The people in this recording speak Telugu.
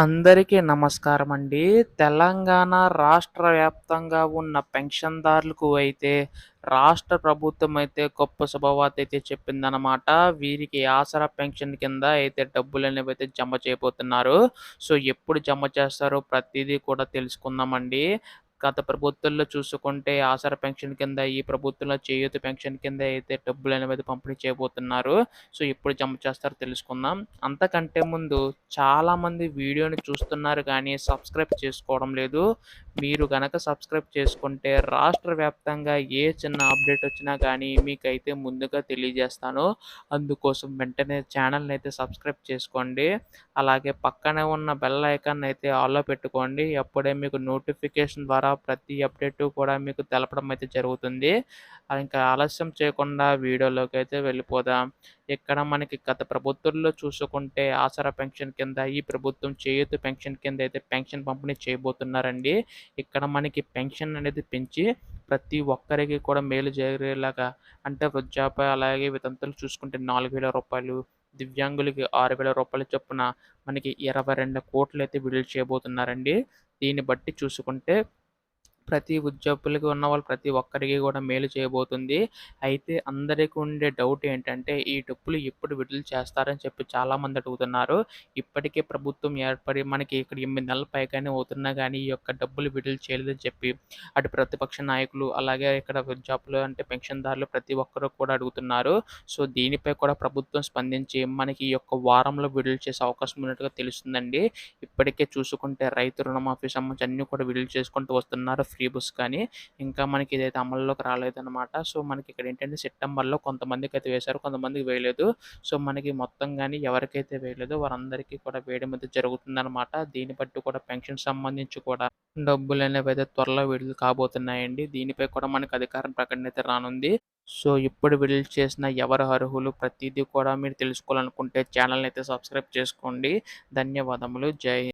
అందరికీ నమస్కారమండి. తెలంగాణ రాష్ట్ర వ్యాప్తంగా ఉన్న పెన్షన్‌దారులకు అయితే రాష్ట్ర ప్రభుత్వం అయితే గొప్ప శుభవార్తయితే చెప్పిందనమాట. వీరికి ఆసరా పెన్షన్ కింద అయితే డబ్బులనేవైతే జమ చేయబోతున్నారు. సో, ఎప్పుడు జమ చేస్తారో ప్రతీదీ కూడా తెలుసుకుందామండి. గత ప్రభుత్వంలో చూసుకుంటే ఆసరా పెన్షన్ కింద, ఈ ప్రభుత్వంలో చేయూత పెన్షన్ కింద అయితే డబ్బులనేవైతే పంపిణీ చేయబోతున్నారు. సో, ఎప్పుడు జమ చేస్తారో తెలుసుకుందాం. అంతకంటే ముందు చాలామంది వీడియోని చూస్తున్నారు కానీ సబ్స్క్రైబ్ చేసుకోవడం లేదు. మీరు గనక సబ్స్క్రైబ్ చేసుకుంటే రాష్ట్ర వ్యాప్తంగా ఏ చిన్న అప్డేట్ వచ్చినా కానీ మీకైతే ముందుగా తెలియజేస్తాను. అందుకోసం వెంటనే ఛానల్‌ని అయితే సబ్స్క్రైబ్ చేసుకోండి. అలాగే పక్కనే ఉన్న బెల్ ఐకాన్ అయితే ఆల్‌లో పెట్టుకోండి. అప్పుడే మీకు నోటిఫికేషన్ ద్వారా ప్రతి అప్డేటు కూడా మీకు తెలపడం అయితే జరుగుతుంది. ఇంకా ఆలస్యం చేయకుండా వీడియోలోకైతే వెళ్ళిపోదాం. ఇక్కడ మనకి గత ప్రభుత్వంలో చూసుకుంటే ఆసరా పెన్షన్ కింద, ఈ ప్రభుత్వం చేయూత పెన్షన్ కింద అయితే పెన్షన్ పంపిణీ చేయబోతున్నారండి. ఇక్కడ మనకి పెన్షన్ అనేది పెంచి ప్రతి ఒక్కరికి కూడా మేలు జరిగేలాగా అంటే వృద్ధాప్య అలాగే వితంతువులు చూసుకుంటే రూ. 4,000, దివ్యాంగులకి రూ. 6,000 చొప్పున మనకి 22,00,00,000 అయితే విడుదల చేయబోతున్నారండి. దీన్ని బట్టి చూసుకుంటే ప్రతి ఉద్యోగులకి ఉన్నవాళ్ళు ప్రతి ఒక్కరికి కూడా మేలు చేయబోతుంది. అయితే అందరికి ఉండే డౌట్ ఏంటంటే, ఈ డబ్బులు ఎప్పుడు విడుదల చేస్తారని చెప్పి చాలామంది అడుగుతున్నారు. ఇప్పటికే ప్రభుత్వం ఏర్పడి మనకి ఇక్కడ 8 నెలలు పైగానే అవుతున్నా గానీ, ఈ యొక్క డబ్బులు విడుదల చేయలేదని చెప్పి అటు ప్రతిపక్ష నాయకులు, అలాగే ఇక్కడ వృద్ధాప్యులు అంటే పెన్షన్‌దారులు ప్రతి ఒక్కరు కూడా అడుగుతున్నారు. సో, దీనిపై కూడా ప్రభుత్వం స్పందించి మనకి ఈ యొక్క వారంలో విడుదల చేసే అవకాశం ఉన్నట్టుగా తెలుస్తుందండి. ఇప్పటికే చూసుకుంటే రైతు రుణమాఫీ సంబంధించి అన్నీ కూడా విడుదల చేసుకుంటూ వస్తున్నారు. ఫ్రీ బస్ కానీ, ఇంకా మనకి ఇదైతే అమల్లోకి రాలేదనమాట. సో, మనకి ఇక్కడ ఏంటంటే సెప్టెంబర్‌లో కొంతమందికైతే వేశారు. కొంతమందికి వేయలేదు. సో, మనకి మొత్తం గాని ఎవరికైతే వేయలేదో వారందరికీ కూడా వేయడం అయితే జరుగుతుందనమాట. దీన్ని బట్టి కూడా పెన్షన్ సంబంధించి కూడా డబ్బులనేవైతే త్వరలో విడుదల కాబోతున్నాయండి. దీనిపై కూడా మనకు అధికార ప్రకటన అయితే రానుంది. సో, ఇప్పుడు విడుదల చేసిన ఎవరు అర్హులు ప్రతీదీ కూడా మీరు తెలుసుకోవాలనుకుంటే ఛానల్‌ని అయితే సబ్స్క్రైబ్ చేసుకోండి. ధన్యవాదములు. జై హింద్.